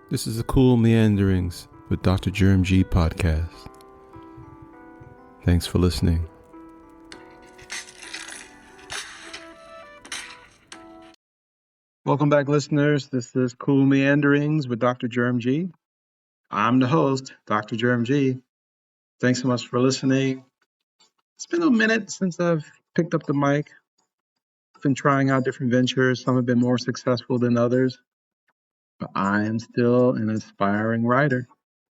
This is the Cool Meanderings with Dr. Germ G podcast. Thanks for listening. Welcome back, listeners. This is Cool Meanderings with Dr. Germ G. I'm the host, Dr. Germ G. Thanks so much for listening. It's been a minute since I've picked up the mic. I've been trying out different ventures. Some have been more successful than others. But I am still an aspiring writer.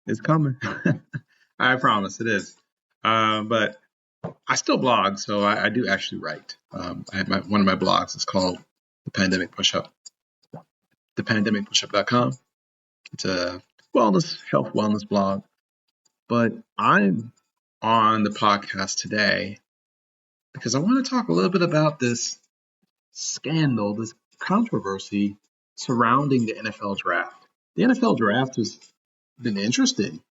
It's coming. I promise it is. But I still blog, so I do actually write. I have one of my blogs. It's called The Pandemic Pushup. thepandemicpushup.com. It's a health wellness blog. But I'm on the podcast today because I want to talk a little bit about this scandal, this controversy surrounding the NFL draft. The NFL draft has been interesting,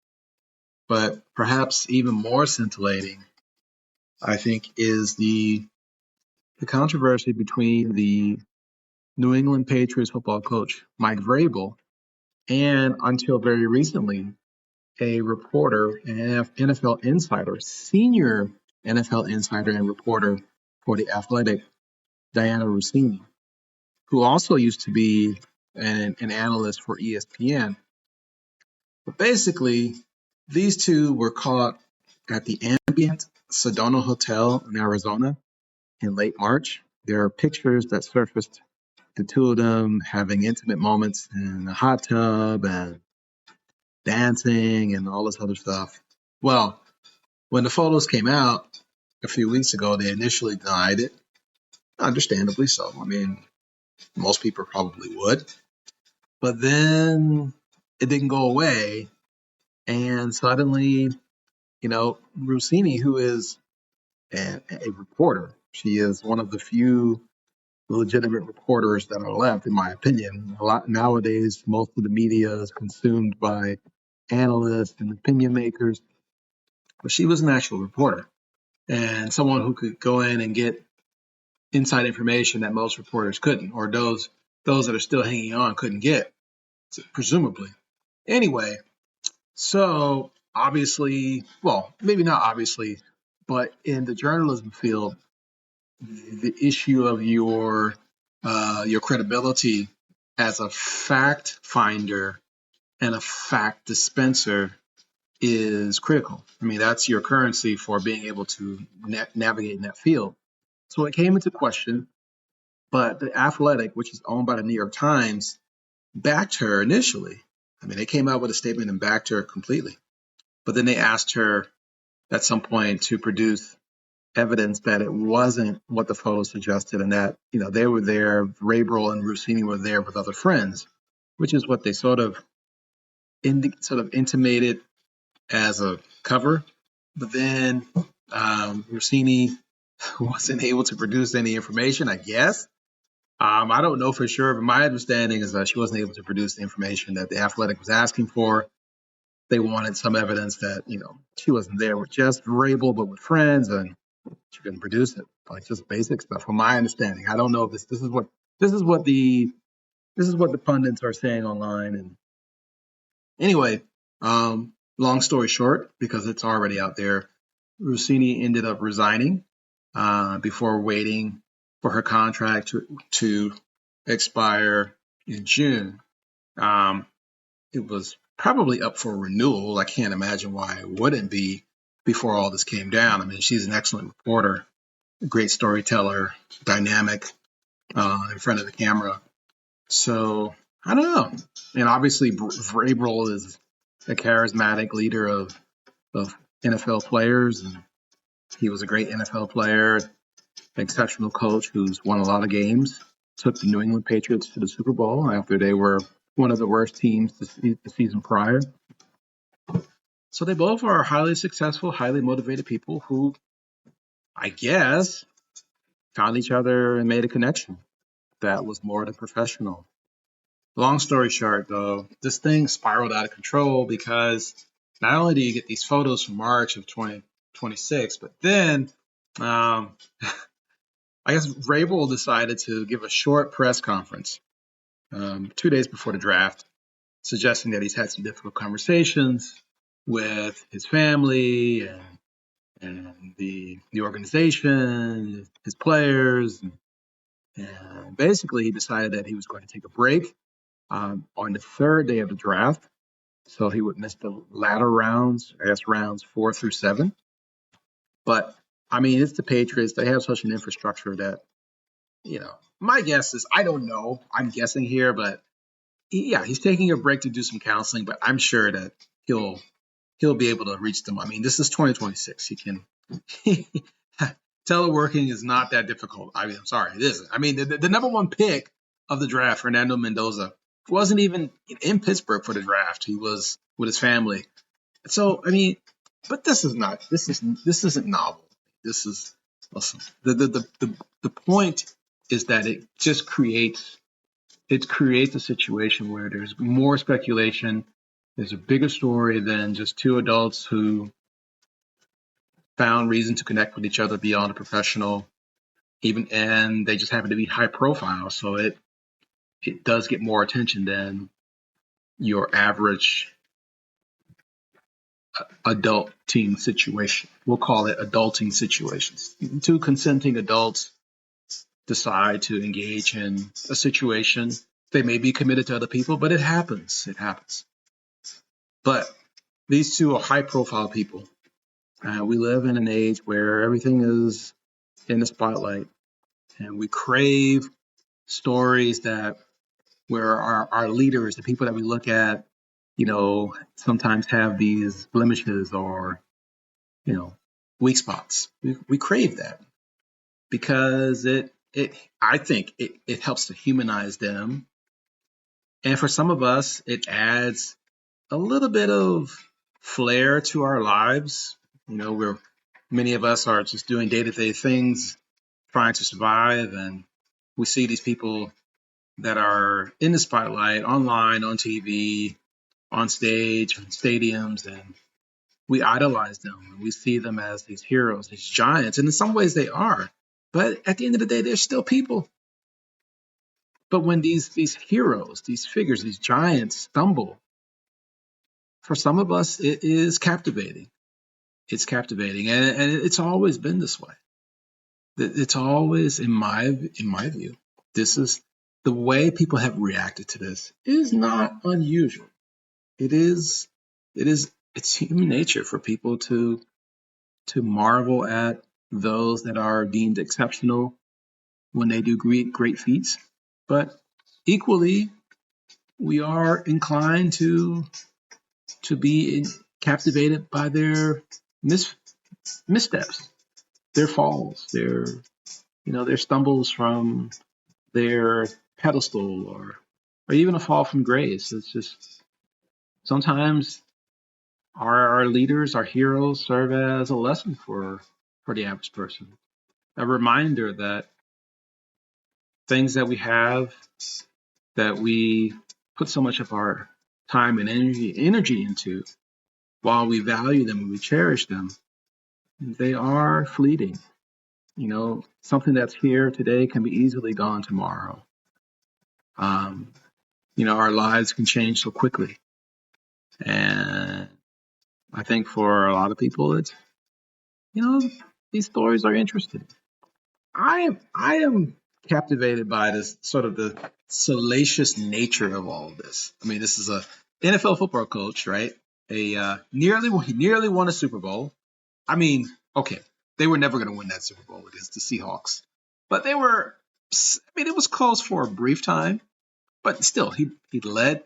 but perhaps even more scintillating, I think, is the controversy between the New England Patriots football coach, Mike Vrabel, and until very recently, a reporter, an NFL insider, senior NFL insider and reporter for The Athletic, Dianna Russini, who also used to be an analyst for ESPN. But basically, these two were caught at the Ambient Sedona Hotel in Arizona in late March. There are pictures that surfaced, the two of them having intimate moments in the hot tub and dancing and all this other stuff. Well, when the photos came out a few weeks ago, they initially denied it. Understandably so. I mean, most people probably would. But then it didn't go away. And suddenly, Russini, who is a reporter, she is one of the few legitimate reporters that are left, in my opinion. A lot nowadays, most of the media is consumed by analysts and opinion makers. But she was an actual reporter and someone who could go in and get inside information that most reporters couldn't, or those that are still hanging on couldn't get, presumably. Anyway, so obviously, well, maybe not obviously, but in the journalism field, the issue of your credibility as a fact finder and a fact dispenser is critical. I mean, that's your currency for being able to navigate in that field. So it came into question, but The Athletic, which is owned by the New York Times, backed her initially. I mean, they came out with a statement and backed her completely. But then they asked her at some point to produce evidence that it wasn't what the photo suggested, and that, they were there, Vrable and Russini were there with other friends, which is what they sort of intimated as a cover. But then Russini wasn't able to produce any information, I guess. I don't know for sure, but my understanding is that she wasn't able to produce the information that The Athletic was asking for. They wanted some evidence that, she wasn't there with just Vrable, but with friends, and she couldn't produce it. Like, just basic stuff. From my understanding, I don't know if this is what the pundits are saying online. And anyway, long story short, because it's already out there, Russini ended up resigning before waiting for her contract to expire in June. It was probably up for renewal. I can't imagine why it wouldn't be before all this came down. I mean, she's an excellent reporter, a great storyteller, dynamic in front of the camera. So I don't know. And obviously, Vrable is a charismatic leader of NFL players, and he was a great NFL player, an exceptional coach who's won a lot of games, took the New England Patriots to the Super Bowl after they were one of the worst teams the season prior. So they both are highly successful, highly motivated people who, I guess, found each other and made a connection that was more than professional. Long story short, though, this thing spiraled out of control because not only do you get these photos from March of 2026, but then I guess Vrable decided to give a short press conference 2 days before the draft suggesting that he's had some difficult conversations with his family and the organization, his players. And basically, he decided that he was going to take a break on the third day of the draft. So he would miss the latter rounds, I guess rounds 4 through 7. But, I mean, it's the Patriots. They have such an infrastructure that, my guess is, I don't know. I'm guessing here, but he's taking a break to do some counseling, but I'm sure that he'll be able to reach them. I mean, this is 2026. He can teleworking is not that difficult. I mean, I'm sorry, it isn't. I mean, the number one pick of the draft, Fernando Mendoza, wasn't even in Pittsburgh for the draft. He was with his family. So, I mean, but this isn't novel. This is, listen, the point is that it just creates a situation where there's more speculation. There's a bigger story than just two adults who found reason to connect with each other beyond a professional, and they just happen to be high profile. So it does get more attention than your average adulting situation. We'll call it adulting situations. Two consenting adults decide to engage in a situation. They may be committed to other people, but it happens. It happens. But these two are high-profile people. We live in an age where everything is in the spotlight, and we crave stories where our leaders, the people that we look at, sometimes have these blemishes or, weak spots. We crave that because I think it helps to humanize them. And for some of us, it adds a little bit of flair to our lives. Where many of us are just doing day-to-day things, trying to survive, and we see these people that are in the spotlight, online, on TV, on stage, in stadiums, and we idolize them. We see them as these heroes, these giants, and in some ways they are. But at the end of the day, they're still people. But when these heroes, these figures, these giants stumble, for some of us, it is captivating. It's captivating, and it's always been this way. It's always, in my view, this is the way people have reacted to this is not unusual. It's human nature for people to marvel at those that are deemed exceptional when they do great feats. But equally, we are inclined to be captivated by their missteps, their falls, their stumbles from their pedestal, or even a fall from grace. It's just sometimes our leaders, our heroes, serve as a lesson for the average person, a reminder that things that we have, that we put so much of our time and energy into, while we value them and we cherish them, they are fleeting. Something that's here today can be easily gone tomorrow. Our lives can change so quickly. And I think for a lot of people, it's, these stories are interesting. I am captivated by this sort of the salacious nature of all of this. I mean, this is a NFL football coach, right? He nearly won a Super Bowl. I mean, okay, they were never going to win that Super Bowl against the Seahawks, but it was close for a brief time, but still, he led.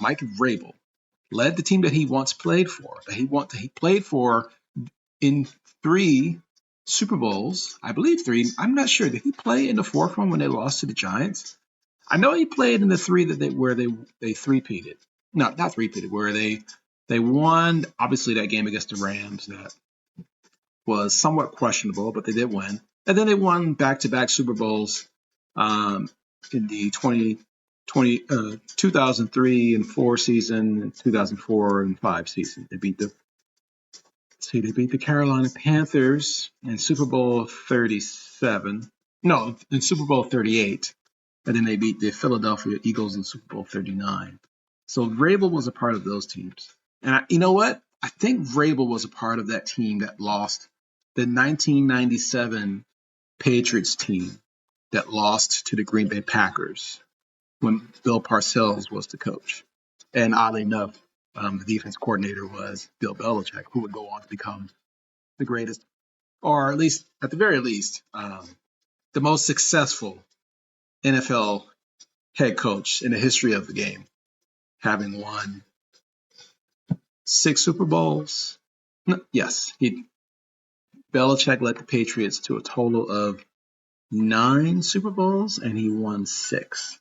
Mike Vrabel led the team that he once played for, he played for in 3 Super Bowls, I believe 3. I'm not sure. Did he play in the 4th one when they lost to the Giants? I know he played in the 3 where they three-peated. No, not three-peated, where they won, obviously, that game against the Rams that was somewhat questionable, but they did win. And then they won back-to-back Super Bowls in the 2003 and 4 season, 2004 and 5 season. They beat the Carolina Panthers in Super Bowl 37. No, in Super Bowl 38. And then they beat the Philadelphia Eagles in Super Bowl 39. So Vrabel was a part of those teams. And you know what? I think Vrabel was a part of that team that lost the 1997 Patriots team that lost to the Green Bay Packers when Bill Parcells was the coach. And oddly enough, the defense coordinator was Bill Belichick, who would go on to become the greatest, or at least, at the very least, the most successful NFL head coach in the history of the game, having won 6 Super Bowls. No, yes, Belichick led the Patriots to a total of 9 Super Bowls, and he won 6,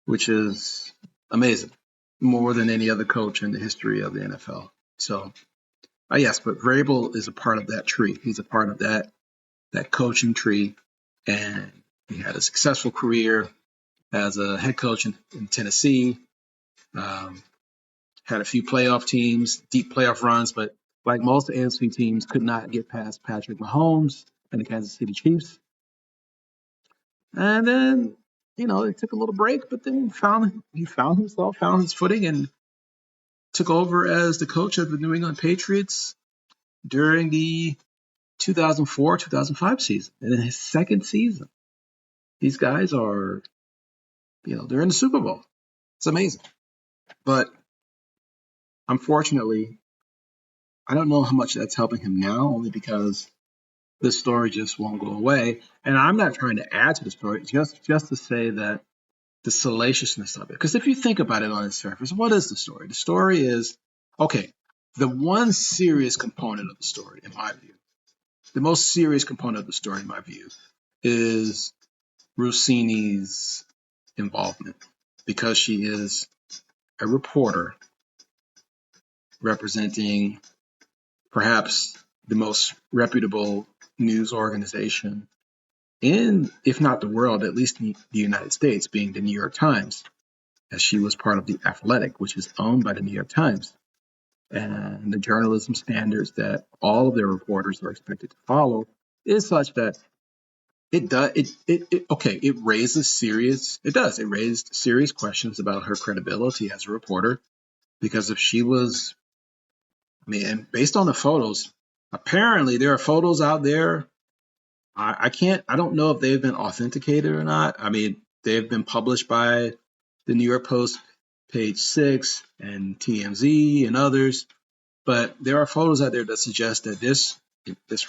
which is amazing, more than any other coach in the history of the NFL. So, yes, but Vrabel is a part of that tree. He's a part of that coaching tree, and he had a successful career as a head coach in Tennessee. Had a few playoff teams, deep playoff runs, but like most AFC teams, could not get past Patrick Mahomes and the Kansas City Chiefs. And then, it took a little break, but then he found his footing, and took over as the coach of the New England Patriots during the 2004-2005 season. And in his second season, these guys are, they're in the Super Bowl. It's amazing. But unfortunately, I don't know how much that's helping him now, only because this story just won't go away. And I'm not trying to add to the story, just to say that the salaciousness of it. Because if you think about it on its surface, what is the story? The story is, okay, the one serious component of the story, in my view, the most serious component of the story, in my view, is Russini's involvement, because she is a reporter representing perhaps the most reputable news organization in, if not the world, at least in the United States, being the New York Times, as she was part of the Athletic, which is owned by the New York Times. And the journalism standards that all of their reporters are expected to follow is such that it raised serious questions about her credibility as a reporter, because if she was, and based on the photos, apparently there are photos out there. I don't know if they've been authenticated or not. I mean, they've been published by the New York Post, Page 6, and TMZ and others. But there are photos out there that suggest that this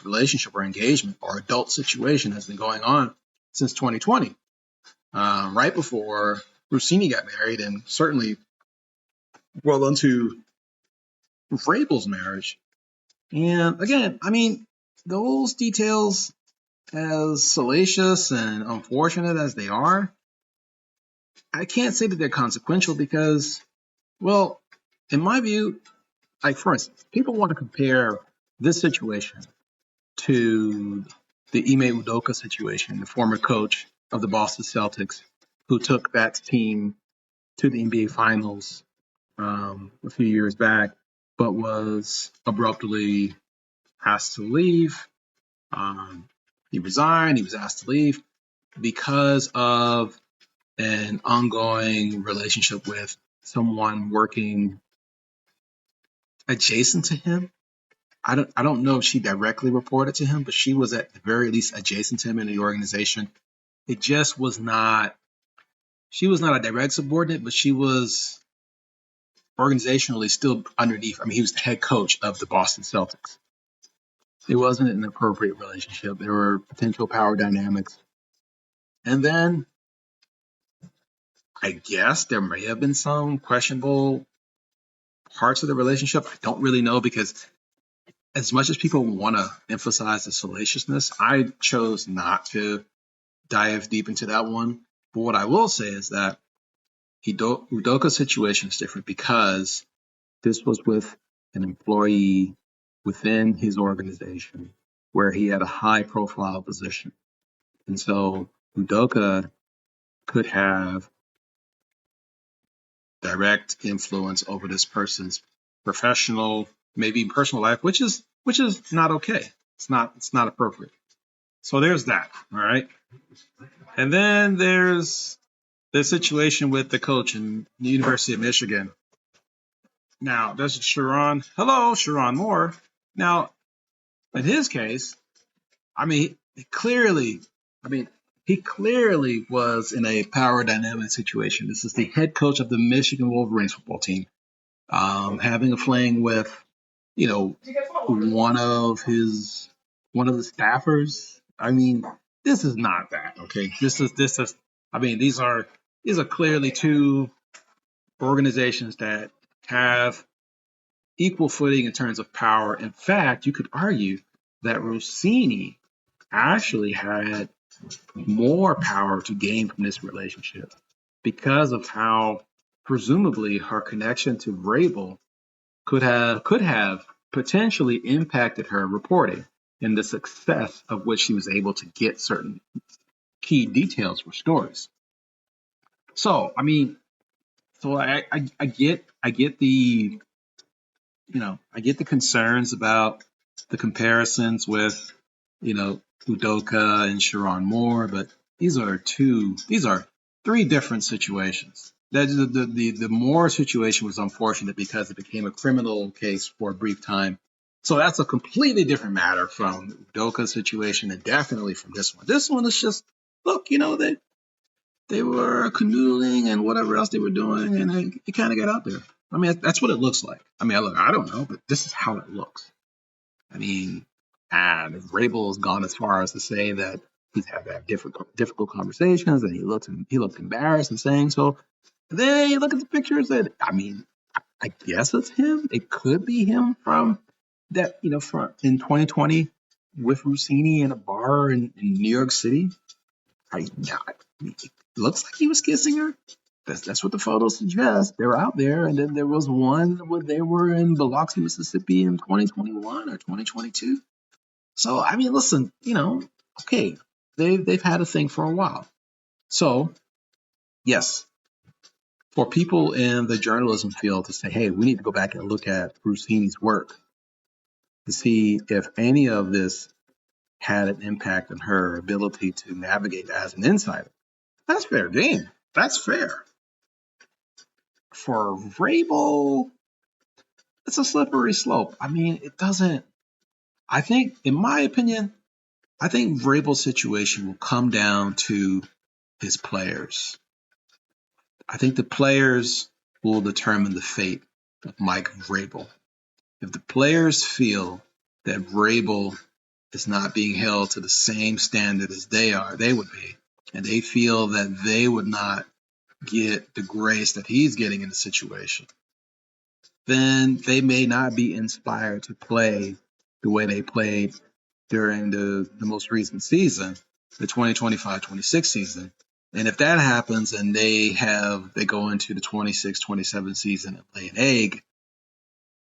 relationship or engagement or adult situation has been going on since 2020, right before Russini got married, and certainly well into Vrabel's marriage. And again, I mean, those details, as salacious and unfortunate as they are, I can't say that they're consequential because, well, in my view, like for instance, people want to compare this situation to the Ime Udoka situation, the former coach of the Boston Celtics, who took that team to the NBA Finals a few years back, but was abruptly asked to leave. He resigned. He was asked to leave because of an ongoing relationship with someone working adjacent to him. I don't know if she directly reported to him, but she was at the very least adjacent to him in the organization. It just was not. She was not a direct subordinate, but she was organizationally still underneath. I mean, he was the head coach of the Boston Celtics. It wasn't an appropriate relationship. There were potential power dynamics. And then I guess there may have been some questionable parts of the relationship. I don't really know, because as much as people want to emphasize the salaciousness, I chose not to dive deep into that one. But what I will say is that Udoka's situation is different because this was with an employee within his organization where he had a high profile position. And so Udoka could have direct influence over this person's professional, maybe personal life, which is not okay. It's not appropriate. So there's that. All right. And then there's the situation with the coach in the University of Michigan, Now, this is Sharon. Hello, Sharon Moore. Now, in his case, I mean, clearly, I mean, he clearly was in a power dynamic situation. This is the head coach of the Michigan Wolverines football team, having a fling with, you know, one of his one of the staffers. I mean, this is not that, okay? This is. I mean, these are clearly two organizations that have equal footing in terms of power. In fact, you could argue that Rossini actually had more power to gain from this relationship because of how presumably her connection to Vrable could have potentially impacted her reporting and the success of which she was able to get certain key details for stories. So I mean, I get the I get the concerns about the comparisons with, Udoka and Sharon Moore, but these are three different situations. The Moore situation was unfortunate because it became a criminal case for a brief time. So that's a completely different matter from Udoka's situation and definitely from this one. This one is just, look, they were canoodling and whatever else they were doing, and it kind of got out there. I mean, that's what it looks like. I mean, look, I don't know, but this is how it looks. I mean, and Vrable has gone as far as to say that he's had to have difficult conversations, and he looked embarrassed and saying so. Then you look at the pictures, and I mean, I guess it's him. It could be him from that, from in 2020 with Rossini in a bar in New York City. It looks like he was kissing her. That's what the photos suggest. They're out there, and then there was one where they were in Biloxi, Mississippi in 2021 or 2022. So I mean, listen, okay, they've had a thing for a while. So yes, for people in the journalism field to say, hey, we need to go back and look at Rossini's work to see if any of this had an impact on her ability to navigate as an insider. That's fair game. That's fair. For Vrable, it's a slippery slope. I mean, it doesn't. I think, in my opinion, I think Vrabel's situation will come down to his players. I think the players will determine the fate of Mike Vrabel. If the players feel that Vrabel is not being held to the same standard as they would be, and they feel that they would not get the grace that he's getting in the situation, then they may not be inspired to play the way they played during the most recent season, the 2025-26 season. And if that happens and they go into the 26-27 season and lay an egg,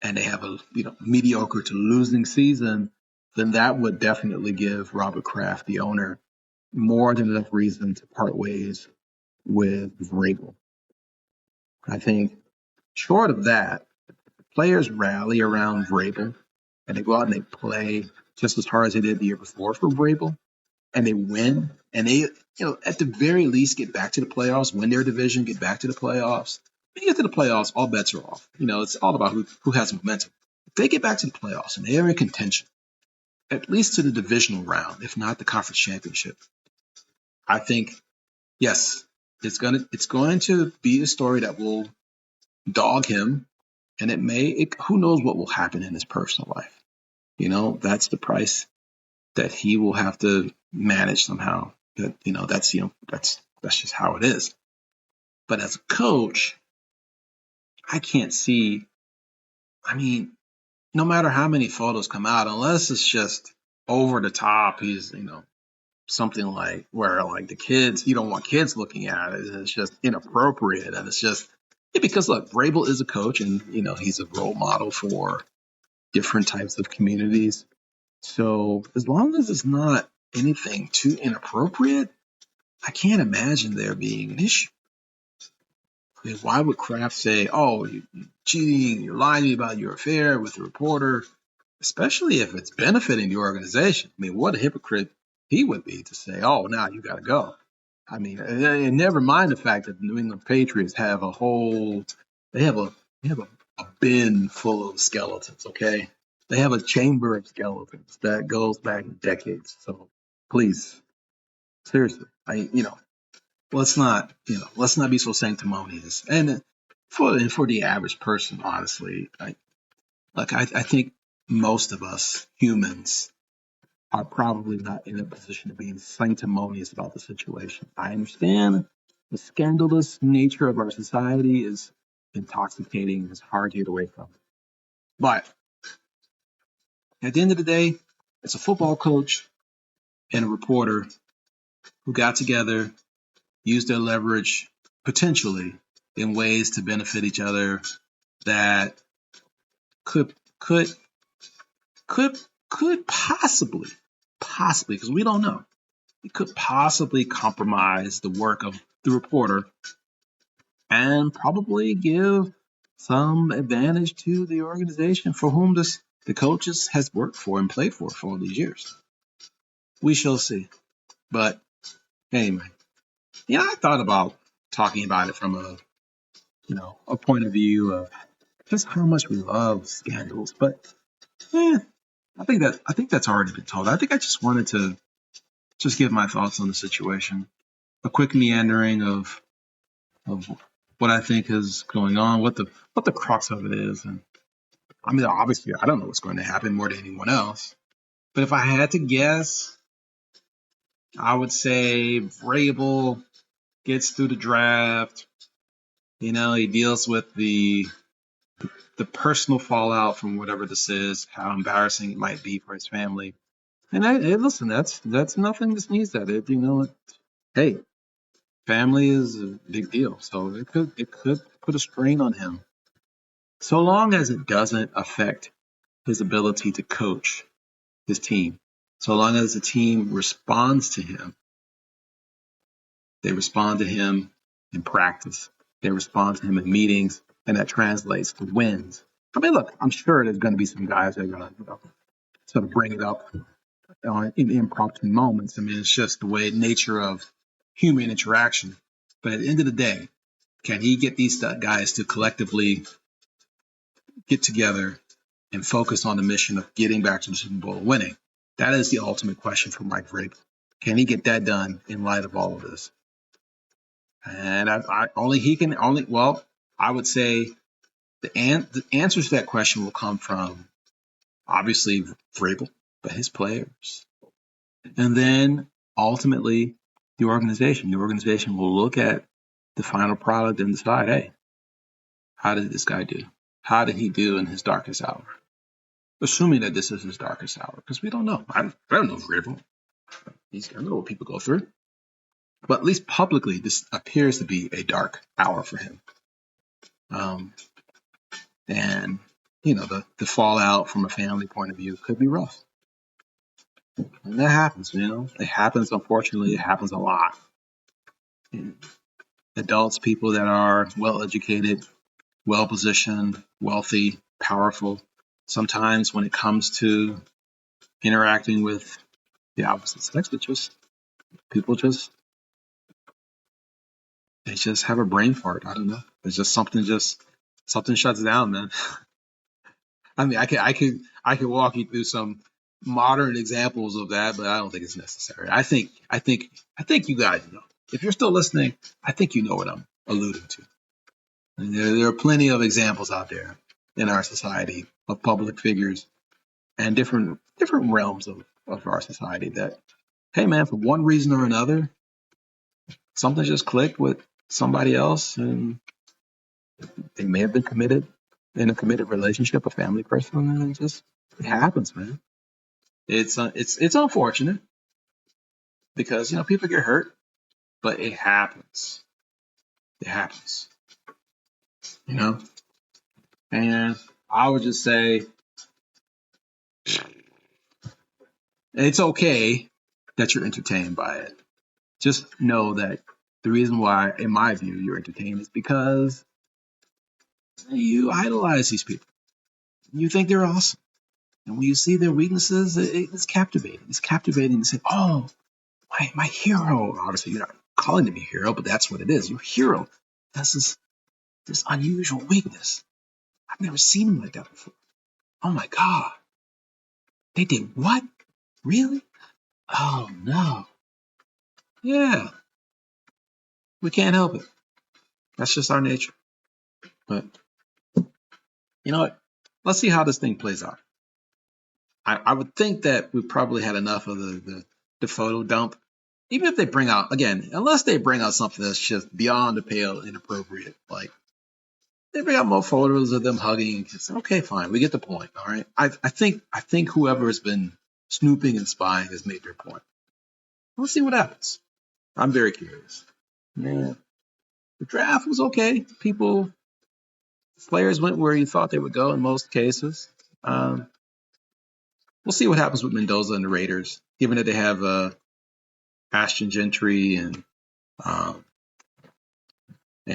and they have a mediocre to losing season, then that would definitely give Robert Kraft, the owner, more than enough reason to part ways with Vrable. I think short of that, players rally around Vrable and they go out and they play just as hard as they did the year before for Vrable, and they win, and they, at the very least get back to the playoffs, win their division, get back to the playoffs. When you get to the playoffs, all bets are off. It's all about who has momentum. If they get back to the playoffs and they are in contention, at least to the divisional round, if not the conference championship, I think, yes, it's going to be a story that will dog him, and who knows what will happen in his personal life. That's the price that he will have to manage somehow. That's just how it is. But as a coach, I can't see. I mean, no matter how many photos come out, unless it's just over the top, he's something like where like the kids, you don't want kids looking at it. It's just inappropriate, and it's just because look, Vrabel is a coach, and he's a role model for different types of communities. So as long as it's not anything too inappropriate, I can't imagine there being an issue. I mean, why would Kraft say, "Oh, you're cheating, you're lying to me about your affair with the reporter," especially if it's benefiting the organization? I mean, what a hypocrite he would be to say, "Oh, now you got to go." I mean, and never mind the fact that the New England Patriots have a a bin full of skeletons, okay? They have a chamber of skeletons that goes back decades. So please, seriously, let's not be so sanctimonious. And for the average person, honestly, I think most of us humans are probably not in a position to be sanctimonious about the situation. I understand the scandalous nature of our society is intoxicating. It's hard to get away from. But at the end of the day, it's a football coach and a reporter who got together, used their leverage potentially in ways to benefit each other that could could could possibly, because we don't know, it could possibly compromise the work of the reporter and probably give some advantage to the organization for whom the coaches has worked for and played for all these years. We shall see. But anyway, I thought about talking about it from a point of view of just how much we love scandals. But I think that's already been told. I think I just wanted to just give my thoughts on the situation, a quick meandering of what I think is going on, what the crux of it is. And I mean, obviously, I don't know what's going to happen more than anyone else. But if I had to guess, I would say Vrable gets through the draft. He deals with the personal fallout from whatever this is, how embarrassing it might be for his family. And listen, that's nothing to sneeze at. Hey, family is a big deal, so it could put a strain on him. So long as it doesn't affect his ability to coach his team, so long as the team responds to him, they respond to him in practice, they respond to him in meetings, and that translates to wins. I mean, look, I'm sure there's going to be some guys that are going to sort of bring it up in impromptu moments. I mean, it's just the nature of human interaction. But at the end of the day, can he get these guys to collectively get together and focus on the mission of getting back to the Super Bowl and winning? That is the ultimate question for Mike Vrabel. Can he get that done in light of all of this? And I would say the answers to that question will come from obviously Vrabel, but his players. And then ultimately the organization. The organization will look at the final product and decide, hey, how did this guy do? How did he do in his darkest hour? Assuming that this is his darkest hour, because we don't know. I don't know Vrabel. I know what people go through. But at least publicly, this appears to be a dark hour for him. And the fallout from a family point of view could be rough. And that happens, It happens, unfortunately, it happens a lot. And adults, people that are well-educated, well-positioned, wealthy, powerful, sometimes when it comes to interacting with the opposite sex, they just have a brain fart. I don't know. It's just something shuts down, man. I mean, I could walk you through some modern examples of that, but I don't think it's necessary. I think you guys know. If you're still listening, I think you know what I'm alluding to. And there are plenty of examples out there in our society of public figures and different realms of our society that, hey man, for one reason or another, something just clicked with somebody else, and they may have been committed in a committed relationship, a family person, and it happens, man. It's unfortunate because people get hurt, but it happens. It happens. And I would just say it's okay that you're entertained by it. Just know that the reason why, in my view, you're entertained is because you idolize these people. You think they're awesome. And when you see their weaknesses, it's captivating. It's captivating to say, oh, my hero. Obviously, you're not calling him a hero, but that's what it is. Your hero has this unusual weakness. I've never seen them like that before. Oh my God. They did what? Really? Oh no. Yeah. We can't help it. That's just our nature. But you know what? Let's see how this thing plays out. I would think that we probably had enough of the photo dump. Even if they bring out, again, unless they bring out something that's just beyond the pale inappropriate, like they bring out more photos of them hugging. Okay, fine, we get the point. All right. I think whoever has been snooping and spying has made their point. Let's see what happens. I'm very curious. Man, the draft was okay. Players went where you thought they would go in most cases. We'll see what happens with Mendoza and the Raiders, given that they have Ashton Gentry and they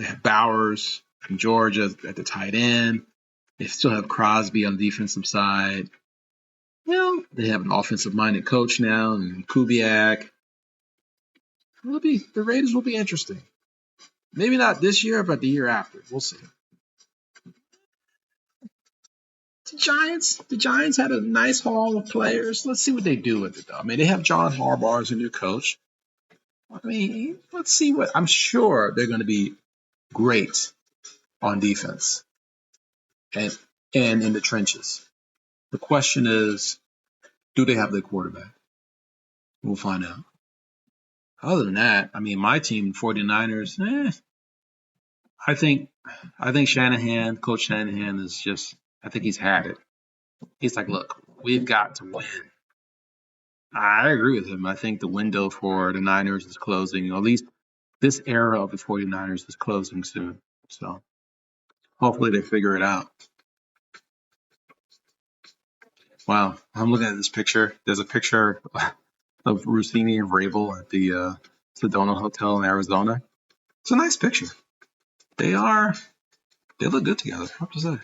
have Bowers from Georgia at the tight end. They still have Crosby on the defensive side. They have an offensive-minded coach now, and Kubiak. The Raiders will be interesting. Maybe not this year, but the year after. We'll see. The Giants had a nice haul of players. Let's see what they do with it, though. I mean, they have John Harbaugh as a new coach. I mean, let's see what. I'm sure they're going to be great on defense and in the trenches. The question is, do they have their quarterback? We'll find out. Other than that, I mean, my team, 49ers, I think Coach Shanahan is just, I think he's had it. He's like, look, we've got to win. I agree with him. I think the window for the Niners is closing. At least this era of the 49ers is closing soon. So hopefully they figure it out. Wow. I'm looking at this picture. There's a picture of Russini and Vrable at the Sedona Hotel in Arizona. It's a nice picture. They look good together, I have to say.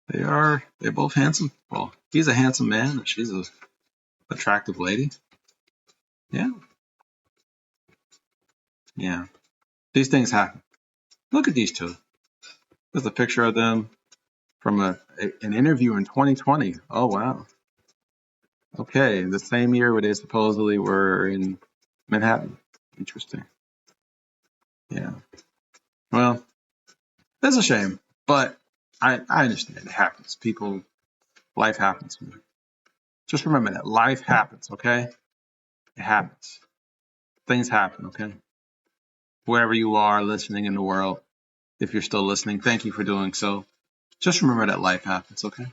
They're both handsome. Well, he's a handsome man and she's a attractive lady. Yeah. Yeah. These things happen. Look at these two. There's a picture of them from an interview in 2020. Oh, wow. Okay, the same year where they supposedly were in Manhattan. Interesting. Yeah. Well, that's a shame, but I understand. It happens. Life happens. Just remember that. Life happens, okay? It happens. Things happen, okay? Wherever you are listening in the world, if you're still listening, thank you for doing so. Just remember that life happens, okay?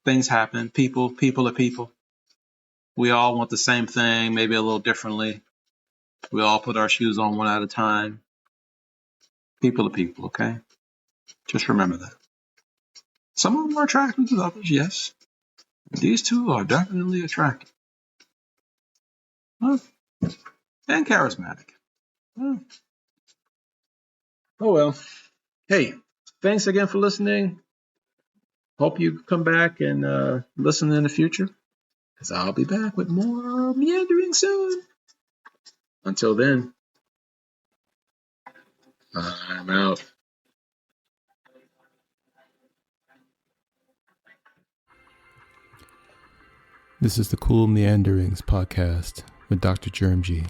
Things happen. People are people. We all want the same thing, maybe a little differently. We all put our shoes on one at a time. People are people, okay? Just remember that. Some of them are attractive to others, yes. These two are definitely attractive. Huh? And charismatic. Huh? Oh well. Hey, thanks again for listening. Hope you come back and listen in the future, because I'll be back with more meandering soon. Until then, I'm out. This is the Cool Meanderings podcast with Dr. Germ G.